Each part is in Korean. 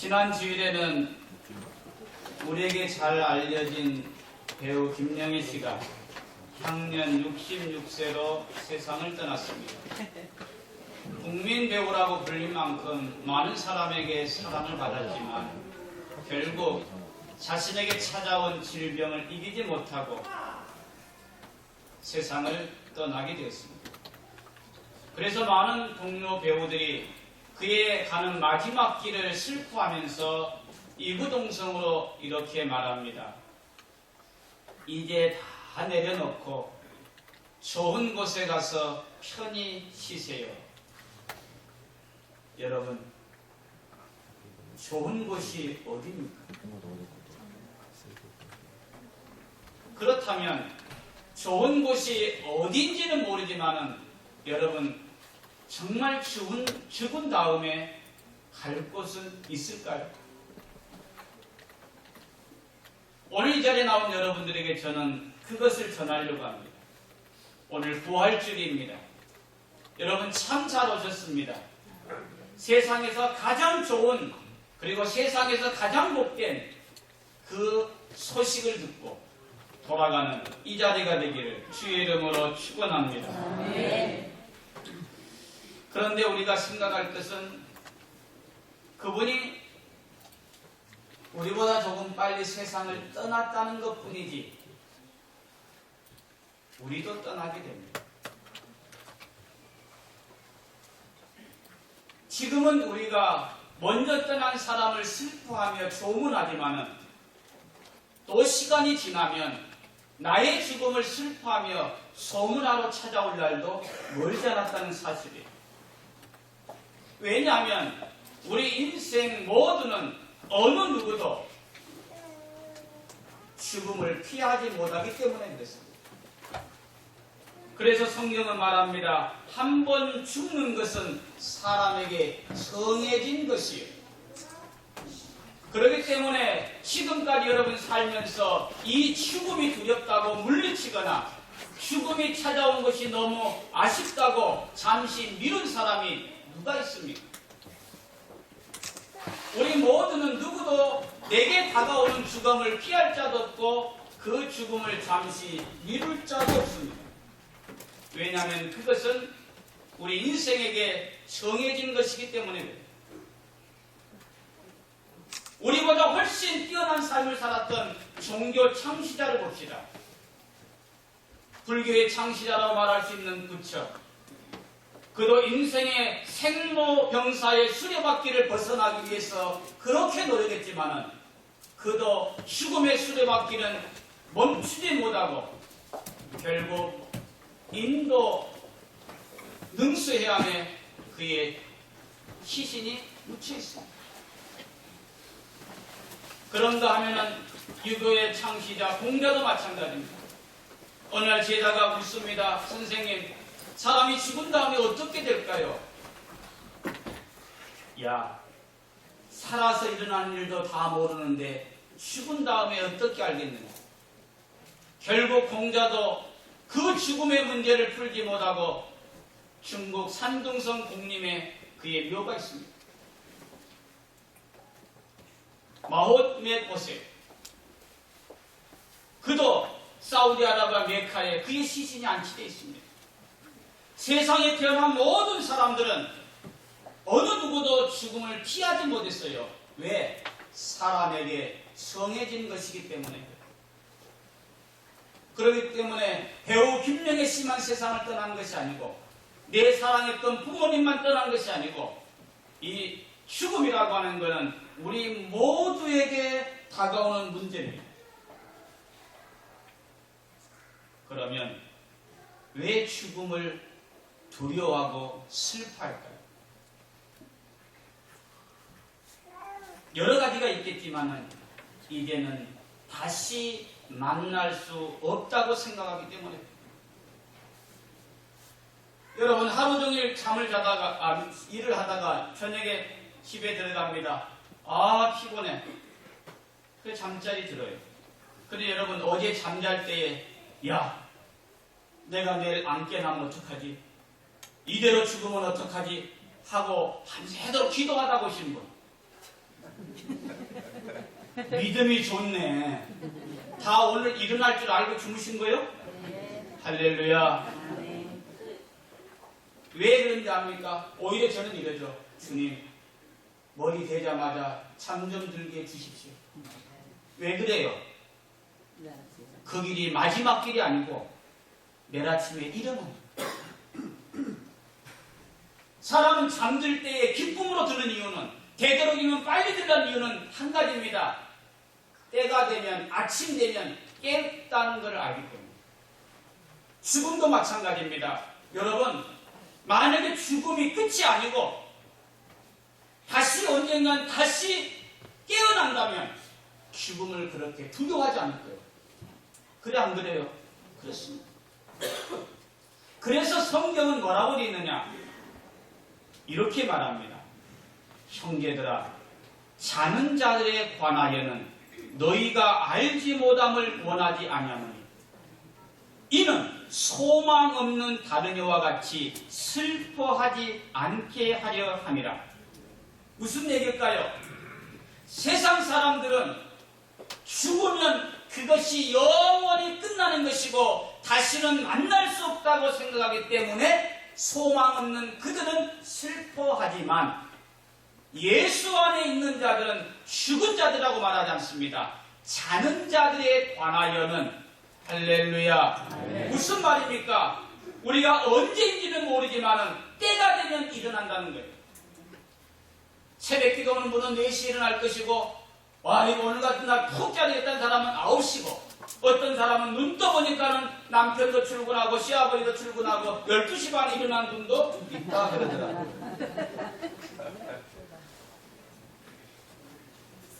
지난 주일에는 우리에게 잘 알려진 배우 김영애 씨가 향년 66세로 세상을 떠났습니다. 국민 배우라고 불릴 만큼 많은 사람에게 사랑을 받았지만 결국 자신에게 찾아온 질병을 이기지 못하고 세상을 떠나게 되었습니다. 그래서 많은 동료 배우들이 그의 가는 마지막 길을 슬퍼하면서 이구동성으로 이렇게 말합니다. 이제 다 내려놓고 좋은 곳에 가서 편히 쉬세요. 여러분, 좋은 곳이 어디입니까? 그렇다면 좋은 곳이 어딘지는 모르지만은 여러분, 정말 죽은 다음에 갈 곳은 있을까요? 오늘 이 자리에 나온 여러분들에게 저는 그것을 전하려고 합니다. 오늘 부활주일입니다. 여러분 참 잘 오셨습니다. 세상에서 가장 좋은 그리고 세상에서 가장 복된 그 소식을 듣고 돌아가는 이 자리가 되기를 주의 이름으로 축원합니다. 그런데 우리가 생각할 것은 그분이 우리보다 조금 빨리 세상을 떠났다는 것뿐이지 우리도 떠나게 됩니다. 지금은 우리가 먼저 떠난 사람을 슬퍼하며 조문하지만은 또 시간이 지나면 나의 죽음을 슬퍼하며 소문하러 찾아올 날도 멀지 않았다는 사실이에요. 왜냐하면 우리 인생 모두는 어느 누구도 죽음을 피하지 못하기 때문에 그렇습니다. 그래서 성경은 말합니다. 한 번 죽는 것은 사람에게 정해진 것이에요. 그렇기 때문에 지금까지 여러분 살면서 이 죽음이 두렵다고 물리치거나 죽음이 찾아온 것이 너무 아쉽다고 잠시 미룬 사람이 누가 있습니까? 우리 모두는 누구도 내게 다가오는 죽음을 피할 자도 없고 그 죽음을 잠시 미룰 자도 없습니다. 왜냐하면 그것은 우리 인생에게 정해진 것이기 때문에 그래요. 우리보다 훨씬 뛰어난 삶을 살았던 종교 창시자를 봅시다. 불교의 창시자라고 말할 수 있는 부처. 그도 인생의 생로병사의 수레바퀴를 벗어나기 위해서 그렇게 노력했지만은 그도 죽음의 수레바퀴는 멈추지 못하고 결국 인도 능수해안에 그의 시신이 묻혀 있습니다. 그런가 하면은 유교의 창시자 공자도 마찬가지입니다. 어느 날 제자가 묻습니다. 선생님, 사람이 죽은 다음에 어떻게 될까요? 야, 살아서 일어나는 일도 다 모르는데 죽은 다음에 어떻게 알겠느냐? 결국 공자도 그 죽음의 문제를 풀지 못하고 중국 산둥성 국림에 그의 묘가 있습니다. 마호메 오세. 그도 사우디아라비아 메카에 그의 시신이 안치되어 있습니다. 세상에 태어난 모든 사람들은 어느 누구도 죽음을 피하지 못했어요. 왜? 사람에게 정해진 것이기 때문에. 그렇기 때문에 배우 김영애 씨만 세상을 떠난 것이 아니고 내 사랑했던 부모님만 떠난 것이 아니고 이 죽음이라고 하는 것은 우리 모두에게 다가오는 문제입니다. 그러면 왜 죽음을 두려워하고 슬퍼할까요? 여러 가지가 있겠지만 이제는 다시 만날 수 없다고 생각하기 때문에 여러분 하루 종일 잠을 자다가 일을 하다가 저녁에 집에 들어갑니다. 아 피곤해. 그래 잠자리 들어요. 근데 여러분 어제 잠잘 때에 야 내가 내일 안 깨나면 어떡하지? 이대로 죽으면 어떡하지? 하고 밤새도록 기도하다 보신 분 믿음이 좋네. 다 오늘 일어날 줄 알고 주무신 거요? 할렐루야. 왜 그런지 압니까? 오히려 저는 이러죠. 주님, 머리 대자마자 잠 좀 들게 해주십시오. 왜 그래요? 그 길이 마지막 길이 아니고 내일 아침에 일어나는. 사람은 잠들 때에 기쁨으로 드는 이유는, 되도록이면 빨리 들는 이유는 한 가지입니다. 때가 되면, 아침 되면 깨었다는 걸 알기 때문에. 죽음도 마찬가지입니다. 여러분, 만약에 죽음이 끝이 아니고 다시 언젠간 다시 깨어난다면 죽음을 그렇게 두려워하지 않을 거예요. 그래 안 그래요? 그렇습니다. 그래서 성경은 뭐라고 되어 있느냐? 이렇게 말합니다. 형제들아, 자는 자들에 관하여는 너희가 알지 못함을 원하지 아니하노니 이는 소망 없는 다른 이와 같이 슬퍼하지 않게 하려 함이라. 무슨 얘기일까요? 세상 사람들은 죽으면 그것이 영원히 끝나는 것이고 다시는 만날 수 없다고 생각하기 때문에 소망 없는 그들은 슬퍼하지만, 예수 안에 있는 자들은 죽은 자들이라고 말하지 않습니다. 자는 자들에 관하여는, 할렐루야. 무슨 말입니까? 우리가 언제인지는 모르지만 때가 되면 일어난다는 거예요. 새벽 기도하는 분은 4시에 일어날 것이고, 와, 이거 오늘 같은 날 푹 자겠다는 사람은 9시고, 어떤 사람은 눈 떠보니까는 남편도 출근하고 시아버지도 출근하고 12시 반에 일어난 분도 있다 그러더라고요.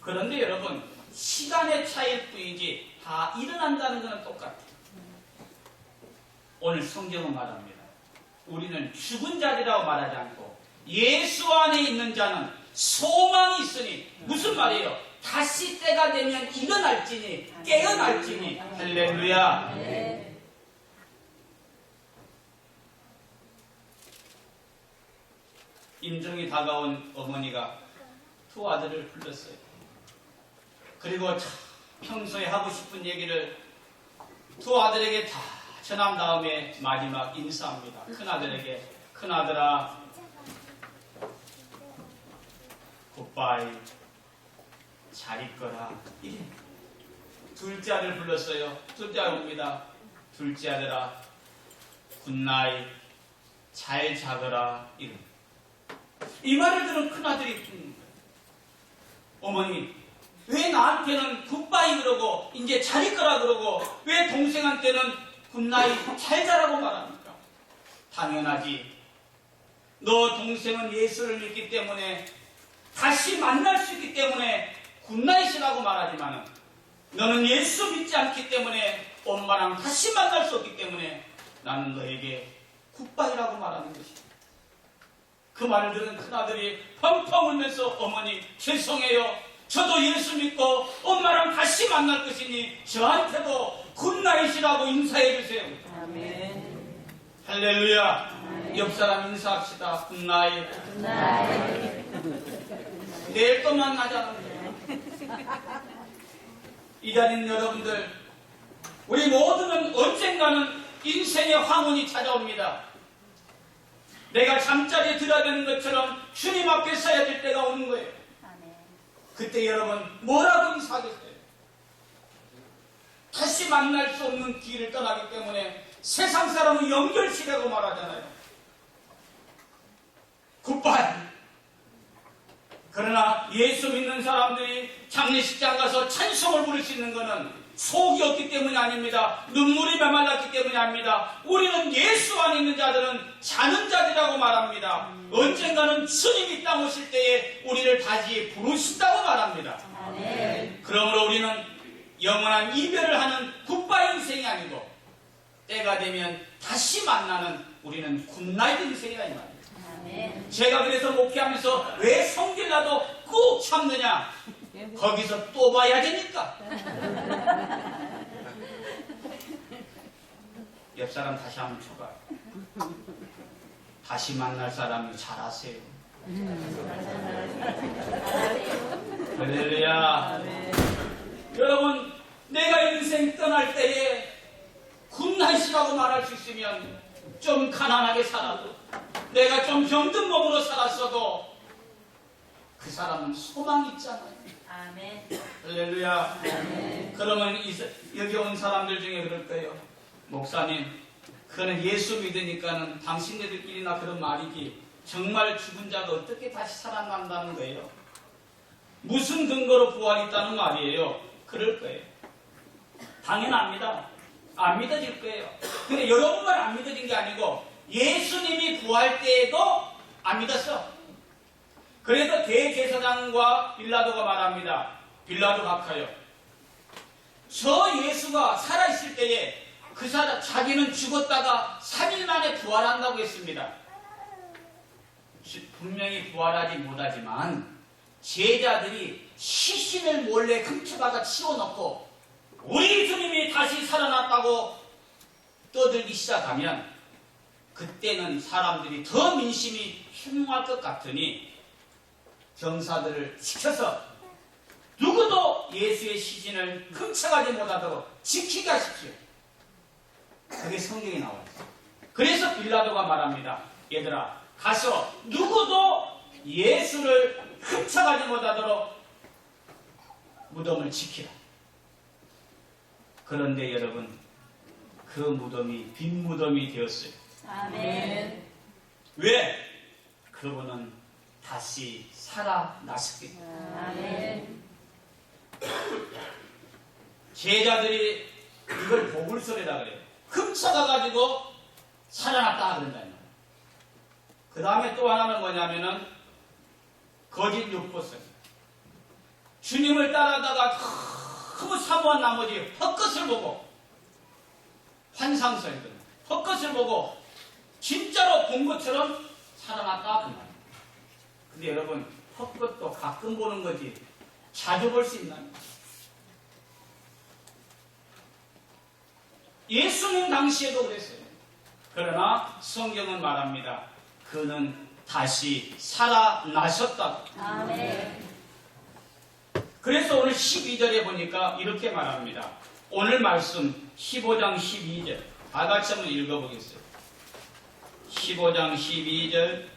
그런데 여러분, 시간의 차이일 뿐이지 다 일어난다는 것은 똑같아요. 오늘 성경은 말합니다. 우리는 죽은 자들이라고 말하지 않고 예수 안에 있는 자는 소망이 있으니, 무슨 말이에요? 다시 때가 되면 일어날지니 깨어날지니. 할렐루야. 임종이 다가온 어머니가 두 아들을 불렀어요. 그리고 평소에 하고 싶은 얘기를 두 아들에게 다 전한 다음에 마지막 인사합니다. 큰아들에게, 큰아들아, 굿바이, 잘 있거라. 둘째 아들 불렀어요. 둘째 아들 옵니다. 둘째 아들아, 굿나잇, 잘 자거라. 이 말을 들은 큰아들이, 어머니, 왜 나한테는 굿바이 그러고 이제 잘 있거라 그러고 왜 동생한테는 굿나잇, 잘 자라고 말합니까? 당연하지. 너 동생은 예수를 믿기 때문에, 다시 만날 수 있기 때문에 굿나잇이라고 말하지만, 너는 예수 믿지 않기 때문에 엄마랑 다시 만날 수 없기 때문에 나는 너에게 굿바이라고 말하는 것이다. 그 말을 들은 큰아들이 펑펑 울면서, 어머니 죄송해요. 저도 예수 믿고 엄마랑 다시 만날 것이니 저한테도 굿나잇이라고 인사해 주세요. 아멘. 할렐루야. 아멘. 옆 사람 인사합시다. 굿나잇. 굿나잇. 내일 또 만나자는 이 자리에 있는 여러분들, 우리 모두는 언젠가는 인생의 황혼이 찾아옵니다. 내가 잠자리에 들어야 되는 것처럼 주님 앞에 서야 될 때가 오는 거예요. 그때 여러분 뭐라고 인사하겠어요? 다시 만날 수 없는 길을 떠나기 때문에 세상 사람은 연결시라고 말하잖아요. 굿바이. 그러나 예수 믿는 사람들이 장례식장 가서 찬송을 부를 수 있는 것은 속이 없기 때문이 아닙니다. 눈물이 메말랐기 때문이 아닙니다. 우리는 예수 안에 있는 자들은 자는 자들이라고 말합니다. 언젠가는 주님이 땅 오실 때에 우리를 다시 부르신다고 말합니다. 그러므로 우리는 영원한 이별을 하는 굿바이 인생이 아니고 때가 되면 다시 만나는 우리는 굿나잇 인생이라 이 말입니다. 제가 그래서 목회하면서 왜 성질나도 꾹 참느냐? 거기서 또 봐야 되니까. 옆 사람 다시 한번 쳐봐요. 다시 만날 사람이 잘하세요. 할렐루야. 여러분, 내가 인생 떠날 때에 굿나잇이라고 말할 수 있으면 좀 가난하게 살아도, 내가 좀 병든 몸으로 살았어도 그 사람은 소망이 있잖아요. 아멘. 할렐루야. 아멘. 그러면 여기 온 사람들 중에 그럴 거예요. 목사님, 그거는 예수 믿으니까는 당신네들끼리나 그런 말이지, 정말 죽은 자가 어떻게 다시 살아난다는 거예요? 무슨 근거로 부활이 있다는 말이에요? 그럴 거예요. 당연합니다. 안 믿어질 거예요. 근데 여러분만 안 믿어진 게 아니고 예수님이 부활 때에도 안 믿었어. 그래서 대제사장과 빌라도가 말합니다. 빌라도 각하여, 저 예수가 살아있을 때에 그 사람 자기는 죽었다가 3일 만에 부활한다고 했습니다. 분명히 부활하지 못하지만 제자들이 시신을 몰래 훔쳐가서 치워놓고 우리 주님이 다시 살아났다고 떠들기 시작하면 그때는 사람들이 더 민심이 흉할 것 같으니 병사들을 시켜서 누구도 예수의 시신을 훔쳐가지 못하도록 지키게 하십시오. 그게 성경에 나와 있어요. 그래서 빌라도가 말합니다. 얘들아, 가서 누구도 예수를 훔쳐가지 못하도록 무덤을 지키라. 그런데 여러분, 그 무덤이 빈 무덤이 되었어요. 아멘. 왜? 그분은 다시 살아나셨기 때문에. 아멘. 제자들이 이걸 보글소리라 그래요. 훔쳐가가지고 살아났다 그런다는 거예요. 그 다음에 또 하나는 뭐냐면은 거짓 육보성. 주님을 따라다가 너무 사모한 나머지 헛것을 보고, 환상성이거든. 헛것을 보고 진짜로 본 것처럼 살아났다 그 말이에요. 근데 여러분, 헛것도 가끔 보는 거지 자주 볼 수 있나요? 예수님 당시에도 그랬어요. 그러나 성경은 말합니다. 그는 다시 살아나셨다고. 아멘. 그래서 오늘 12절에 보니까 이렇게 말합니다. 오늘 말씀 15장 12절 다 같이 한번 읽어보겠어요. 15장 12절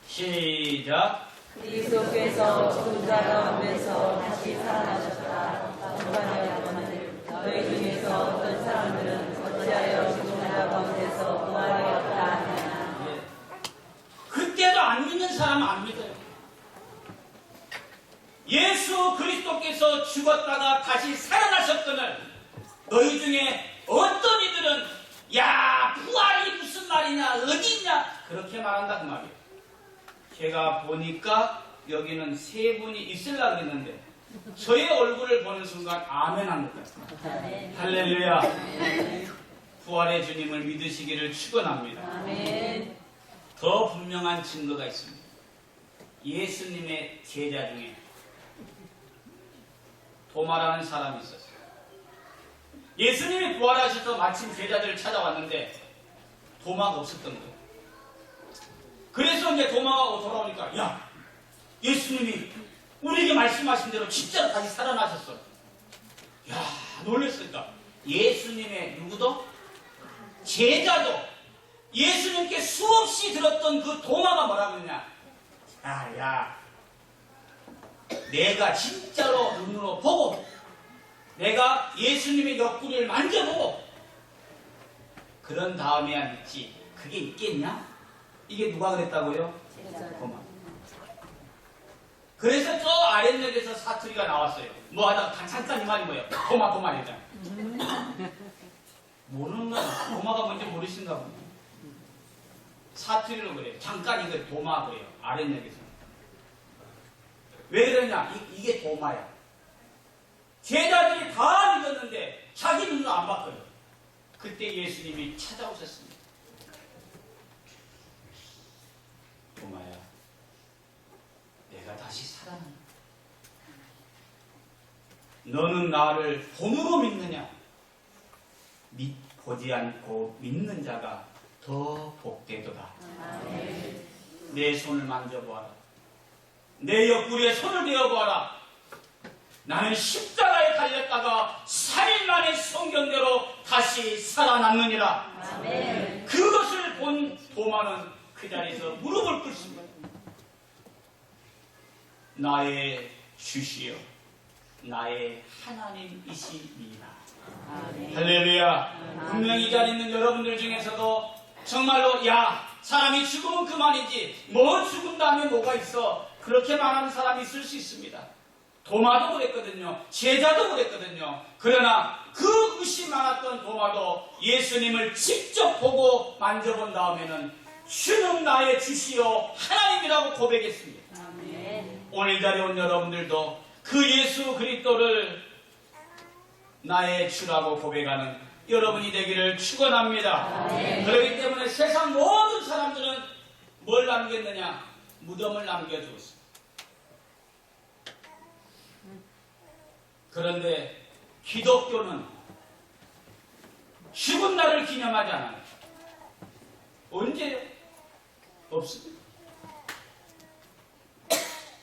시작. 그리스도께서 죽은 자 가운데서 다시 살아나셨다. 주관하였거늘 너희 중에서 어떤 사람들은 어찌하여 죽은 자 가운데서 부활이 없다 하느냐. 그때도 안 믿는 사람은 안 믿어요. 예수 그리스도께서 죽었다가 다시 살아나셨거늘 너희 중에 어떤 이들은 야, 부활이 무슨 말이냐, 어디 있냐, 그렇게 말한다 그 말이에요. 제가 보니까 여기는 세 분이 있으려고 했는데 저의 얼굴을 보는 순간 아멘 한 것 같아요. 할렐루야. 부활의 주님을 믿으시기를 축원합니다. 아멘. 더 분명한 증거가 있습니다. 예수님의 제자 중에 도마라는 사람이 있었어요. 예수님이 부활하셔서 마침 제자들을 찾아왔는데 도마가 없었던 거예요. 그래서 이제 도마가 돌아오니까, 야, 예수님이 우리에게 말씀하신 대로 진짜로 다시 살아나셨어. 야, 놀랬을까? 예수님의 누구도? 제자도 예수님께 수없이 들었던 그 도마가 뭐라고 했냐? 야, 내가 진짜로 눈으로 보고, 내가 예수님의 옆구리를 만져보고, 그런 다음에야 믿지. 그게 있겠냐? 이게 누가 그랬다고요? 도마. 그래서 저 아랫역에서 사투리가 나왔어요. 뭐 하다가 잠깐 이 말이 뭐예요? 도마 이랬잖아. 모르는 거야. 도마가 뭔지 모르신가 보네. 사투리로 그래요. 잠깐 이거 도마 그래요. 아랫역에서. 왜 그러냐? 이게 도마야. 제자들이 다 믿었는데 자기 눈은 안 봤거든. 그때 예수님이 찾아오셨습니다. 도마야, 내가 다시 살아난다. 너는 나를 본으로 믿느냐? 보지 않고 믿는 자가 더 복되도다. 내 손을 만져보아라. 내 옆구리에 손을 대어보아라. 나는 십자가에 달렸다가 3일 만에 성경대로 다시 살아났느니라. 아멘. 그것을 본 도마는 그 자리에서 무릎을 꿇습니다. 나의 주시여 나의 하나님이시니라. 아멘. 할렐루야. 분명히 이 자리에 있는 여러분들 중에서도 정말로 야 사람이 죽으면 그만이지 뭐 죽은 다음에 뭐가 있어 그렇게 말하는 사람이 있을 수 있습니다. 도마도 그랬거든요. 제자도 그랬거든요. 그러나 그 의심 많았던 도마도 예수님을 직접 보고 만져본 다음에는 주는 나의 주시여 하나님이라고 고백했습니다. 아멘. 오늘 이 자리에 온 여러분들도 그 예수 그리스도를 나의 주라고 고백하는 여러분이 되기를 축원합니다. 그렇기 때문에 세상 모든 사람들은 뭘 남겼느냐? 무덤을 남겨주었습니다. 그런데 기독교는 죽은 날을 기념하지 않아요. 언제요? 없습니다.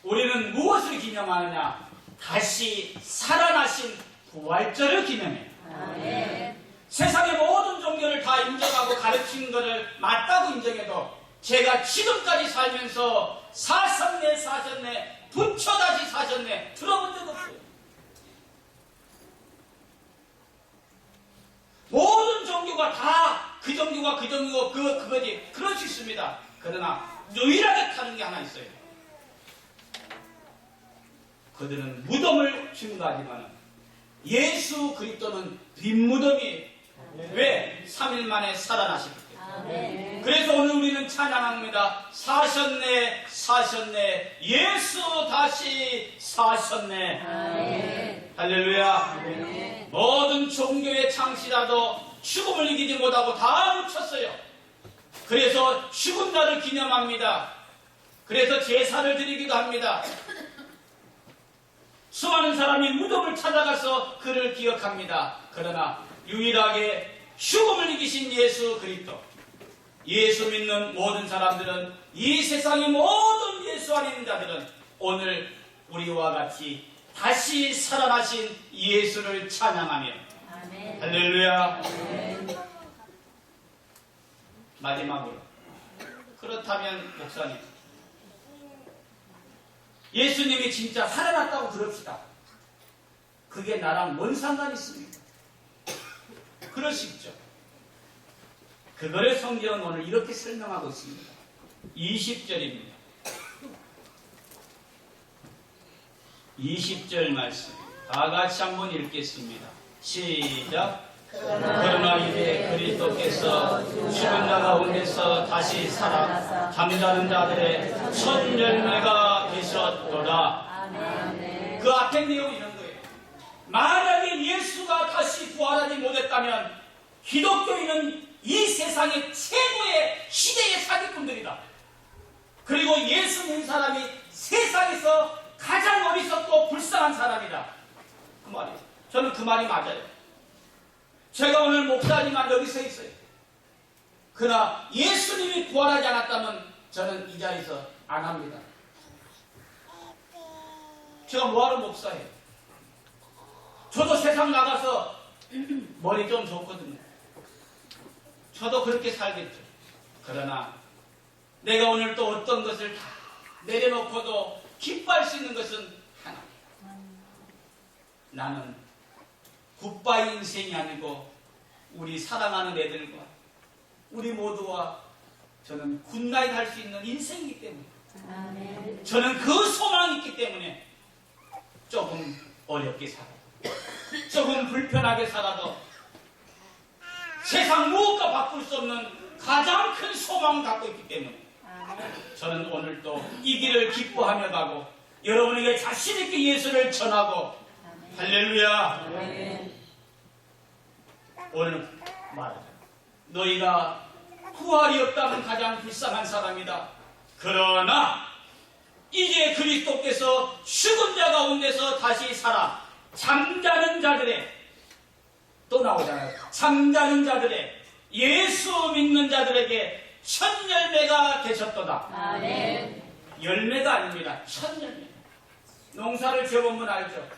우리는 무엇을 기념하느냐? 다시 살아나신 부활절을 기념해요. 아멘. 세상의 모든 종교를 다 인정하고 가르치는 것을 맞다고 인정해도 제가 지금까지 살면서 사셨네 부처 다시 사셨네 들어본 적 없어요. 모든 종교가 다 그 종교가 그 종교고 그거지 그럴 수 있습니다. 그러나 유일하게 타는 게 하나 있어요. 그들은 무덤을 증거하지만 예수 그리스도는 빈무덤이에요. 왜? 3일 만에 살아나시기 때문에. 아멘. 그래서 오늘 우리는 찬양합니다. 사셨네 사셨네 예수 다시 사셨네. 아멘. 할렐루야. 아멘. 모든 종교의 창시라도 죽음을 이기지 못하고 다 묻혔어요. 그래서 죽은 날을 기념합니다. 그래서 제사를 드리기도 합니다. 수많은 사람이 무덤을 찾아가서 그를 기억합니다. 그러나 유일하게 죽음을 이기신 예수 그리스도, 예수 믿는 모든 사람들은 이 세상의 모든 예수 안에 있는 자들은 오늘 우리와 같이 다시 살아나신 예수를 찬양하며 아멘. 할렐루야. 마지막으로 그렇다면 목사님 예수님이 진짜 살아났다고 그럽시다. 그게 나랑 뭔 상관이 있습니까? 그럴 수 있죠. 그거를 성경은 오늘 이렇게 설명하고 있습니다. 20절입니다. 20절 말씀 다 같이 한번 읽겠습니다. 시작. 그러나 이제 그리스도께서 죽은 자 가운데서 다시 살아 잠자는 자들의 첫 열매가 되셨도다. 아멘. 그 앞에 내용이 이런 거예요. 만약에 예수가 다시 부활하지 못했다면 기독교인은 이 세상의 최고의 시대의 사기꾼들이다. 그리고 예수 믿는 사람이 세상에서 가장 어리석고 불쌍한 사람이다. 그 말이에요. 저는 그 말이 맞아요. 제가 오늘 목사님만 여기 서 있어요. 그러나 예수님이 부활하지 않았다면 저는 이 자리에서 안 합니다. 제가 뭐하러 목사예요? 저도 세상 나가서 머리 좀 좋거든요. 저도 그렇게 살겠죠. 그러나 내가 오늘 또 어떤 것을 다 내려놓고도 기뻐할 수 있는 것은 하나. 나는 굿바이 인생이 아니고 우리 사랑하는 애들과 우리 모두와 저는 굿나잇 할 수 있는 인생이기 때문에 아멘. 저는 그 소망이 있기 때문에 조금 어렵게 살아도 조금 불편하게 살아도 세상 무엇과 바꿀 수 없는 가장 큰 소망을 갖고 있기 때문에 저는 오늘 또 이 길을 기뻐하며 가고 여러분에게 자신있게 예수를 전하고 할렐루야. 오늘 말하자. 너희가 부활이 없다면 가장 불쌍한 사람이다. 그러나 이제 그리스도께서 죽은 자 가운데서 다시 살아 잠자는 자들의 또 나오잖아요. 잠자는 자들의 예수 믿는 자들에게 첫 열매가 되셨도다. 아멘. 열매가 아닙니다. 첫 열매. 농사를 지어보면 알죠.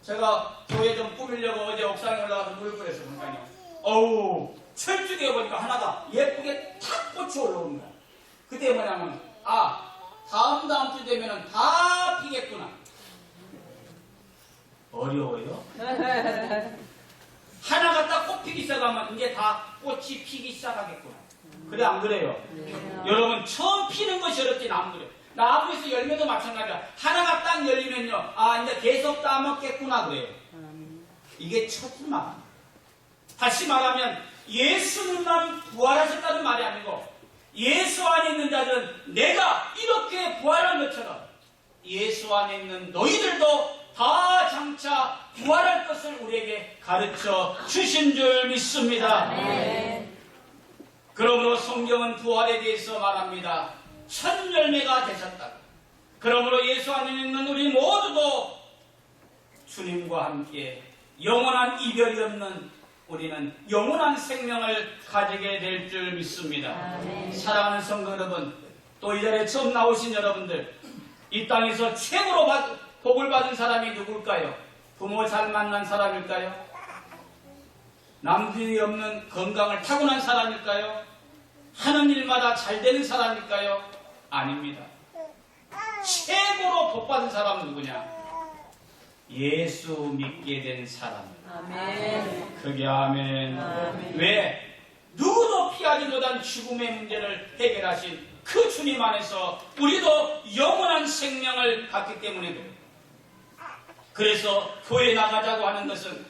제가 교회 좀 꾸미려고 어제 옥상에 올라가서 물을 뿌렸어요. 그러니까요. 어우, 철쭉에 보니까 하나가 예쁘게 탁 꽃이 올라오는 거야. 그때 뭐냐면, 다음 주 되면은 다 피겠구나. 어려워요? 하나가 딱 꽃 피기 시작하면 이제 다 꽃이 피기 시작하겠구나. 그래, 안 그래요? 여러분, 처음 피는 것이 어렵지, 안 그래요? 나무에서 열매도 마찬가지야. 하나가 딱 열리면요, 이제 계속 따먹겠구나, 그래요. 이게 첫 말. 다시 말하면, 예수님만 부활하셨다는 말이 아니고, 예수 안에 있는 자들은 내가 이렇게 부활한 것처럼, 예수 안에 있는 너희들도 다 장차 부활할 것을 우리에게 가르쳐 주신 줄 믿습니다. 그러므로 성경은 부활에 대해서 말합니다. 첫 열매가 되셨다. 그러므로 예수 안에 있는 우리 모두도 주님과 함께 영원한 이별이 없는 우리는 영원한 생명을 가지게 될 줄 믿습니다. 사랑하는 성도 여러분, 또 이 자리에 처음 나오신 여러분들, 이 땅에서 최고로 복을 받은 사람이 누굴까요? 부모 잘 만난 사람일까요? 남들이 없는 건강을 타고난 사람일까요? 하는 일마다 잘 되는 사람일까요? 아닙니다. 최고로 복 받은 사람은 누구냐? 예수 믿게 된 사람. 아멘. 그게 아멘. 아멘. 왜? 누구도 피하지 못한 죽음의 문제를 해결하신 그 주님 안에서 우리도 영원한 생명을 갖기 때문에 그래서 교회 나가자고 하는 것은,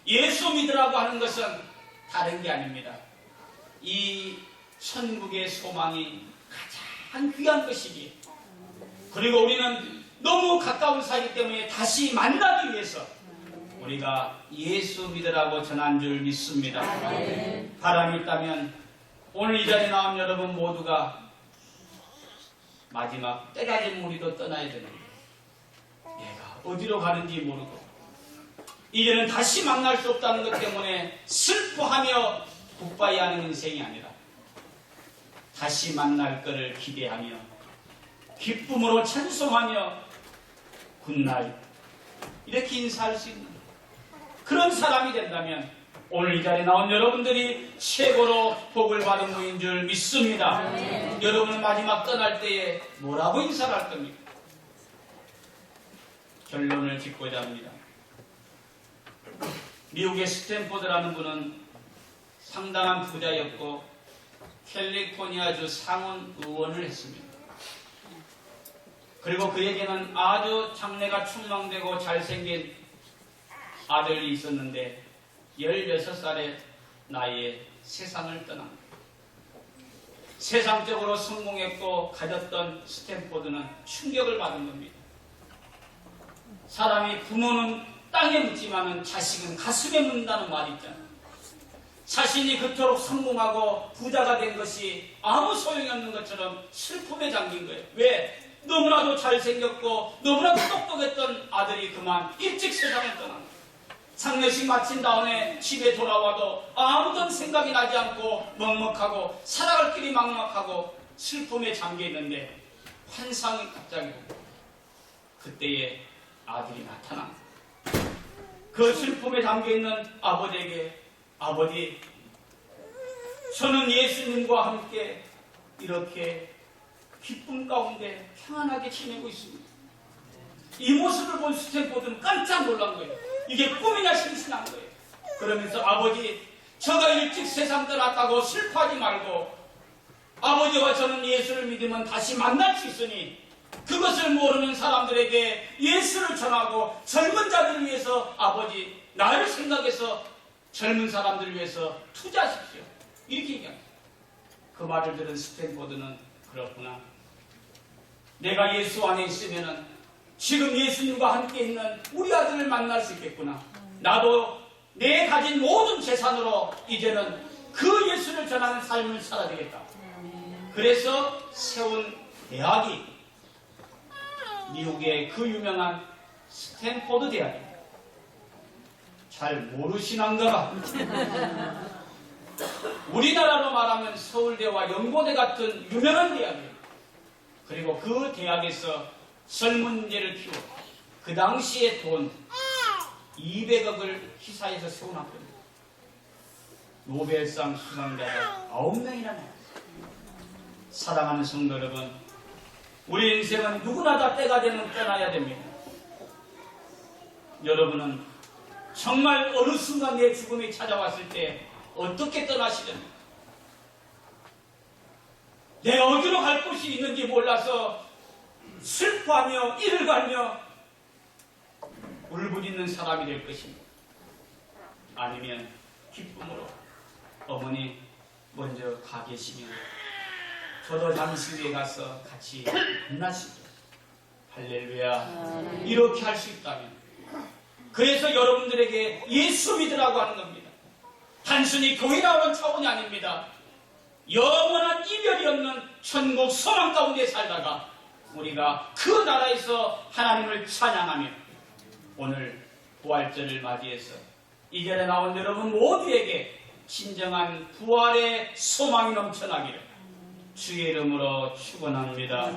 예수 믿으라고 하는 것은 다른 게 아닙니다. 이 천국의 소망이 가장 귀한 것이기에, 그리고 우리는 너무 가까운 사이기 때문에 다시 만나기 위해서 우리가 예수 믿으라고 전한 줄 믿습니다. 바람이 있다면 오늘 이 자리에 나온 여러분 모두가 마지막 때가 되면 우리도 떠나야 되는데, 내가 어디로 가는지 모르고 이제는 다시 만날 수 없다는 것 때문에 슬퍼하며 굿바이 하는 인생이 아니라 다시 만날 것을 기대하며 기쁨으로 찬송하며 굿나잇 이렇게 인사할 수 있는 그런 사람이 된다면 오늘 이 자리에 나온 여러분들이 최고로 복을 받은 분인 줄 믿습니다. 여러분은 마지막 떠날 때에 뭐라고 인사를 할 겁니까? 결론을 짓고자 합니다. 미국의 스탠포드라는 분은 상당한 부자였고 캘리포니아주 상원 의원을 했습니다. 그리고 그에게는 아주 장래가 촉망되고 잘생긴 아들이 있었는데 16살의 나이에 세상을 떠납니다. 세상적으로 성공했고 가졌던 스탠포드는 충격을 받은 겁니다. 사람이 부모는 땅에 묻지만은 자식은 가슴에 묻는다는 말이 있잖아요. 자신이 그토록 성공하고 부자가 된 것이 아무 소용이 없는 것처럼 슬픔에 잠긴 거예요. 왜? 너무나도 잘생겼고 너무나도 똑똑했던 아들이 그만 일찍 세상을 떠난 거예요. 장례식 마친 다음에 집에 돌아와도 아무런 생각이 나지 않고 먹먹하고 살아갈 길이 막막하고 슬픔에 잠겨 있는데 환상이 갑자기 오고 그때에 아들이 나타납니다. 그 슬픔에 담겨있는 아버지에게 아버지, 저는 예수님과 함께 이렇게 기쁨 가운데 평안하게 지내고 있습니다. 이 모습을 본 스탠포드는 깜짝 놀란 거예요. 이게 꿈이냐 신신한 거예요. 그러면서 아버지, 저가 일찍 세상 떠났다고 슬퍼하지 말고 아버지와 저는 예수를 믿으면 다시 만날 수 있으니 그것을 모르는 사람들에게 예수를 전하고 젊은 자들을 위해서 아버지 나를 생각해서 젊은 사람들을 위해서 투자하십시오. 이렇게 얘기합니다. 그 말을 들은 스탠포드는 그렇구나. 내가 예수 안에 있으면은 지금 예수님과 함께 있는 우리 아들을 만날 수 있겠구나. 나도 내 가진 모든 재산으로 이제는 그 예수를 전하는 삶을 살아야 되겠다. 그래서 세운 대학이 미국의 그 유명한 스탠포드 대학입니다. 잘 모르시는가 봐. 우리나라로 말하면 서울대와 연고대 같은 유명한 대학이에요. 그리고 그 대학에서 젊은이를 키우고 그 당시의 돈 200억을 희사해서 세워놨거든요. 노벨상 수상자가 9명이나 나왔어요. 사랑하는 성도 여러분, 우리 인생은 누구나 다 때가 되면 떠나야 됩니다. 여러분은 정말 어느 순간 내 죽음이 찾아왔을 때 어떻게 떠나시렵니까? 내가 어디로 갈 곳이 있는지 몰라서 슬퍼하며 이를 갈며 울부짖는 사람이 될 것입니다. 아니면 기쁨으로 어머니 먼저 가 계시면 저도 잠시 후에 가서 같이 만나시죠. 할렐루야. 이렇게 할 수 있다면, 그래서 여러분들에게 예수 믿으라고 하는 겁니다. 단순히 교회 나오는 차원이 아닙니다. 영원한 이별이 없는 천국 소망 가운데 살다가 우리가 그 나라에서 하나님을 찬양하며 오늘 부활절을 맞이해서 이 절에 나온 여러분 모두에게 진정한 부활의 소망이 넘쳐나기를 주의 이름으로 축원합니다.